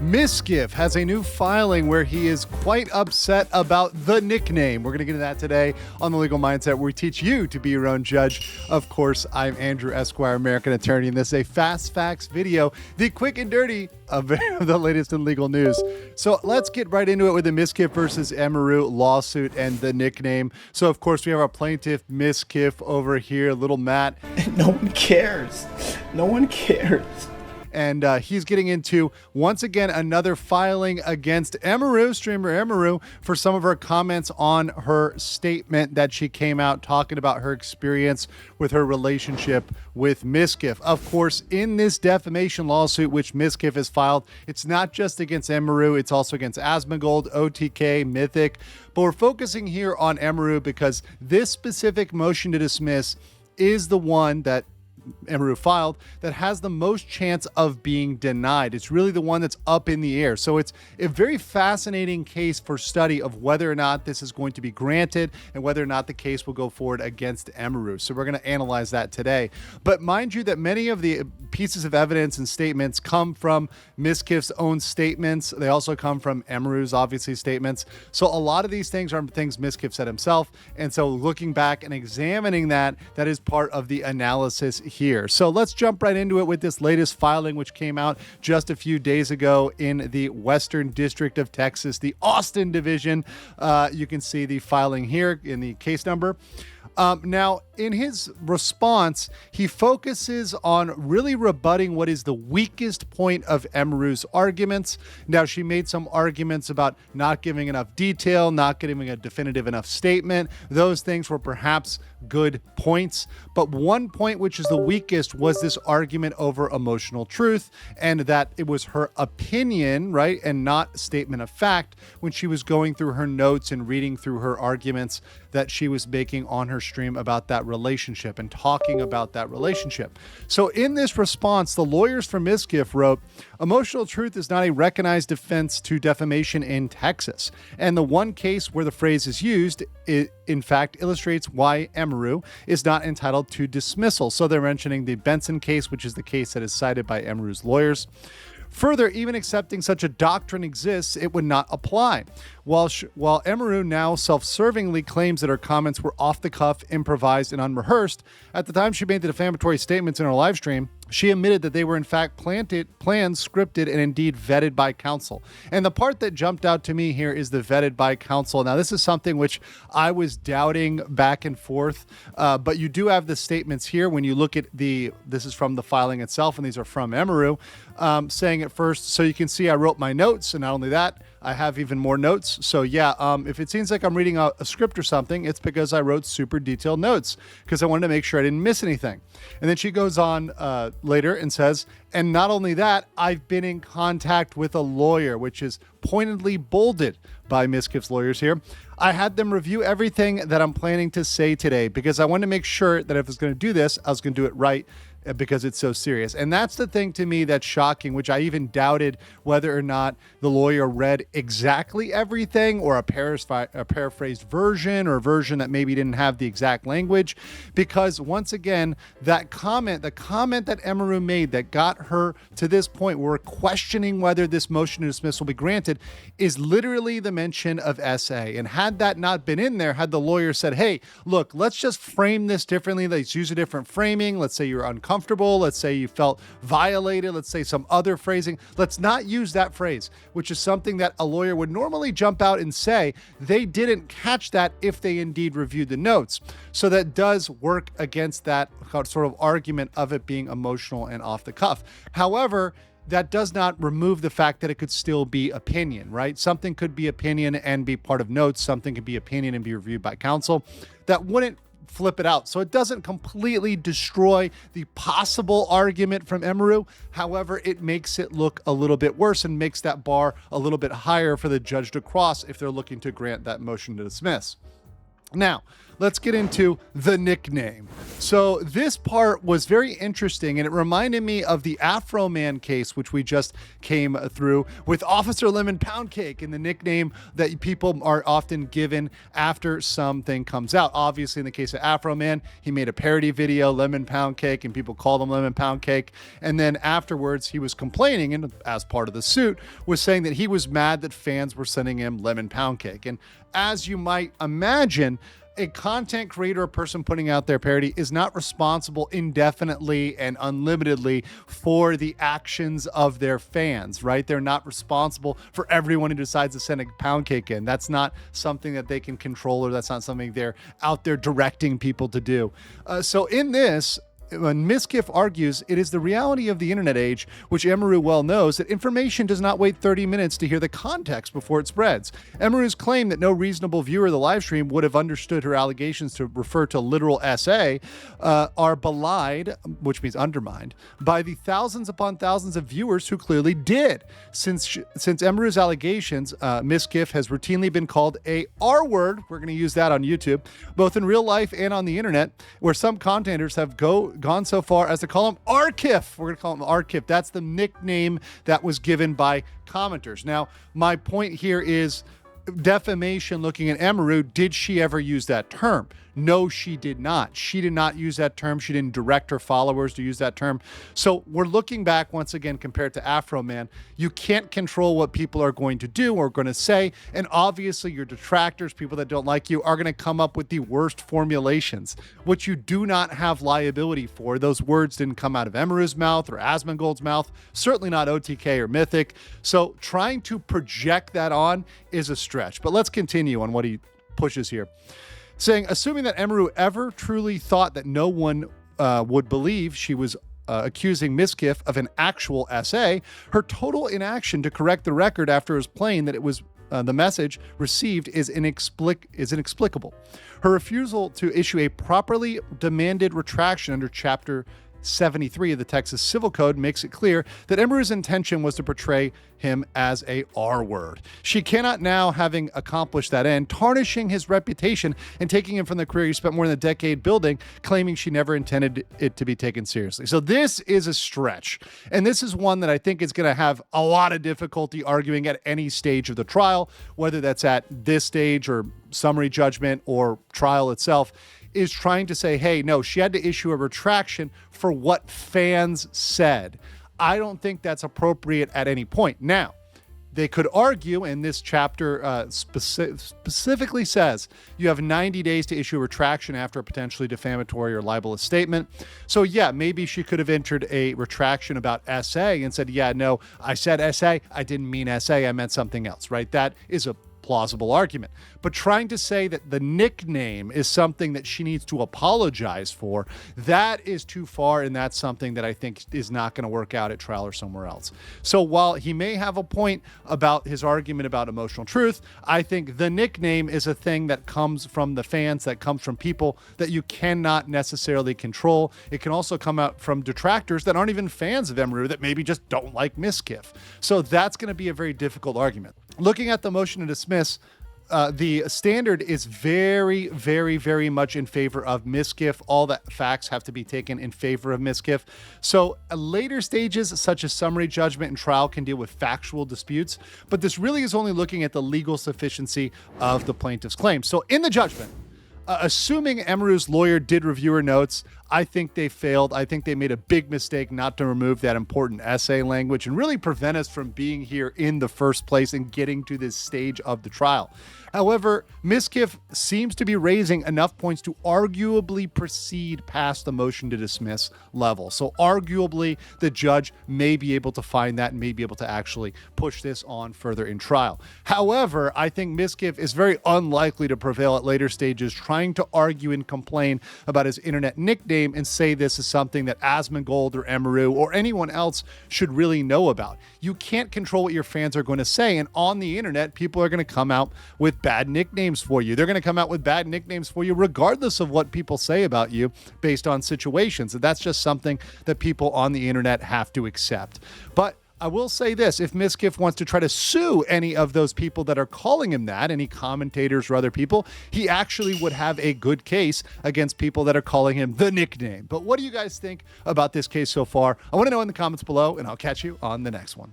Mizkif has a new filing where he is quite upset about the nickname. We're going to get into that today on The Legal Mindset, where we teach you to be your own judge. Of course, I'm Andrew Esquire, American attorney, and this is a Fast Facts video, the quick and dirty of the latest in legal news. So let's get right into it with the Mizkif versus Emiru lawsuit and the nickname. So, of course, we have our plaintiff, Mizkif, over here, little Matt. No one cares. No one cares. And he's getting into, once again, another filing against Emiru, streamer Emiru, for some of her comments on her statement that she came out talking about her experience with her relationship with Mizkif. Of course, in this defamation lawsuit, which Mizkif has filed, it's not just against Emiru, it's also against Asmongold, OTK, Mythic. But we're focusing here on Emiru because this specific motion to dismiss is the one that Emiru filed that has the most chance of being denied. It's really the one that's up in the air. So it's a very fascinating case for study of whether or not this is going to be granted and whether or not the case will go forward against Emiru. So we're going to analyze that today. But mind you that many of the pieces of evidence and statements come from Mizkif's own statements. They also come from Emiru's, obviously, statements. So a lot of these things are things Mizkif said himself. And so looking back and examining that is part of the analysis here. So let's jump right into it with this latest filing, which came out just a few days ago in the Western District of Texas, the Austin Division. You can see the filing here in the case number. Now, in his response, he focuses on really rebutting what is the weakest point of Emiru's arguments. Now, she made some arguments about not giving enough detail, not giving a definitive enough statement. Those things were perhaps good points. But one point which is the weakest was this argument over emotional truth, and that it was her opinion, right, and not a statement of fact when she was going through her notes and reading through her arguments that she was making on her stream about that relationship and talking about that relationship. So in this response, the lawyers for Mizkif wrote, "Emotional truth is not a recognized defense to defamation in Texas. And the one case where the phrase is used, it in fact illustrates why Emiru is not entitled to dismissal." So they're mentioning the Benson case, which is the case that is cited by Emiru's lawyers. Further, even accepting such a doctrine exists, it would not apply. While Emiru now self-servingly claims that her comments were off the cuff, improvised, and unrehearsed, at the time she made the defamatory statements in her live stream, she admitted that they were in fact planned, scripted, and indeed vetted by counsel. And the part that jumped out to me here is the vetted by counsel. Now, this is something which I was doubting back and forth, but you do have the statements here when you look at this is from the filing itself, and these are from Emiru, saying at first, so you can see I wrote my notes, and not only that, I have even more notes. So yeah, if it seems like I'm reading a script or something, it's because I wrote super detailed notes because I wanted to make sure I didn't miss anything. And then she goes on later and says, and not only that, I've been in contact with a lawyer, which is pointedly bolded by Mizkif's lawyers here. I had them review everything that I'm planning to say today because I wanted to make sure that if I was going to do this, I was going to do it right, because it's so serious. And that's the thing to me that's shocking, which I even doubted whether or not the lawyer read exactly everything or a paraphrased version or a version that maybe didn't have the exact language. Because once again, the comment that Emiru made that got her to this point where we're questioning whether this motion to dismiss will be granted is literally the mention of SA. And had that not been in there, had the lawyer said, hey, look, let's just frame this differently. Let's use a different framing. Let's say you're uncomfortable. Let's say you felt violated. Let's say some other phrasing. Let's not use that phrase, which is something that a lawyer would normally jump out and say. They didn't catch that if they indeed reviewed the notes. So that does work against that sort of argument of it being emotional and off the cuff. However, that does not remove the fact that it could still be opinion, right? Something could be opinion and be part of notes. Something could be opinion and be reviewed by counsel. That wouldn't flip it out. So it doesn't completely destroy the possible argument from Emiru. However, it makes it look a little bit worse and makes that bar a little bit higher for the judge to cross if they're looking to grant that motion to dismiss. Now, let's get into the nickname. So this part was very interesting, and it reminded me of the Afro Man case, which we just came through with Officer Lemon Pound Cake, and the nickname that people are often given after something comes out. Obviously, in the case of Afro Man, he made a parody video, Lemon Pound Cake, and people called him Lemon Pound Cake. And then afterwards, he was complaining, and as part of the suit, was saying that he was mad that fans were sending him Lemon Pound Cake. And as you might imagine, a content creator or person putting out their parody is not responsible indefinitely and unlimitedly for the actions of their fans, right? They're not responsible for everyone who decides to send a pound cake in. That's not something that they can control, or that's not something they're out there directing people to do. So in this, when Mizkif argues, it is the reality of the internet age, which Emiru well knows, that information does not wait 30 minutes to hear the context before it spreads. Emiru's claim that no reasonable viewer of the live stream would have understood her allegations to refer to literal essay are belied, which means undermined, by the thousands upon thousands of viewers who clearly did. Since Emiru's allegations, Mizkif has routinely been called a R word, we're going to use that on YouTube, both in real life and on the internet, where some content have gone so far as to call him Arkif. We're going to call him Arkif. That's the nickname that was given by commenters. Now, my point here is defamation. Looking at Emiru, did she ever use that term? No, she did not. She did not use that term. She didn't direct her followers to use that term. So we're looking back once again compared to Afro Man. You can't control what people are going to do or going to say. And obviously your detractors, people that don't like you, are going to come up with the worst formulations, which you do not have liability for. Those words didn't come out of Emiru's mouth or Asmongold's mouth, certainly not OTK or Mythic. So trying to project that on is a stretch. But let's continue on what he pushes here. Saying, assuming that Emiru ever truly thought that no one would believe she was accusing Mizkif of an actual essay, her total inaction to correct the record after it was plain that it was the message received is inexplicable. Her refusal to issue a properly demanded retraction under Chapter 73 of the Texas Civil Code makes it clear that Emiru's intention was to portray him as a R word. She cannot now, having accomplished that end, tarnishing his reputation and taking him from the career he spent more than a decade building, claiming she never intended it to be taken seriously. So this is a stretch. And this is one that I think is going to have a lot of difficulty arguing at any stage of the trial, whether that's at this stage or summary judgment or trial itself, is trying to say, hey, no, she had to issue a retraction for what fans said. I don't think that's appropriate at any point. Now, they could argue, and this chapter specifically says you have 90 days to issue a retraction after a potentially defamatory or libelous statement. So yeah, maybe she could have entered a retraction about essay and said, yeah, no, I said essay, I didn't mean essay, I meant something else, right? That is a plausible argument. But trying to say that the nickname is something that she needs to apologize for, that is too far, and that's something that I think is not going to work out at trial or somewhere else. So while he may have a point about his argument about emotional truth, I think the nickname is a thing that comes from the fans, that comes from people that you cannot necessarily control. It can also come out from detractors that aren't even fans of Emiru, that maybe just don't like Mizkif. So that's going to be a very difficult argument. Looking at the motion to dismiss, the standard is very, very, very much in favor of Mizkif. All the facts have to be taken in favor of Mizkif. So later stages, such as summary judgment and trial, can deal with factual disputes, but this really is only looking at the legal sufficiency of the plaintiff's claim. So in the judgment, assuming Emiru's lawyer did review her notes, I think they failed. I think they made a big mistake not to remove that important essay language and really prevent us from being here in the first place and getting to this stage of the trial. However, Mizkif seems to be raising enough points to arguably proceed past the motion to dismiss level. So arguably, the judge may be able to find that and may be able to actually push this on further in trial. However, I think Mizkif is very unlikely to prevail at later stages, trying to argue and complain about his internet nickname and say this is something that Asmongold or Emiru or anyone else should really know about. You can't control what your fans are going to say, and on the internet, people are going to come out with bad nicknames for you. They're going to come out with bad nicknames for you regardless of what people say about you based on situations. And that's just something that people on the internet have to accept. But I will say this, if Mizkif wants to try to sue any of those people that are calling him that, any commentators or other people, he actually would have a good case against people that are calling him the nickname. But what do you guys think about this case so far? I want to know in the comments below, and I'll catch you on the next one.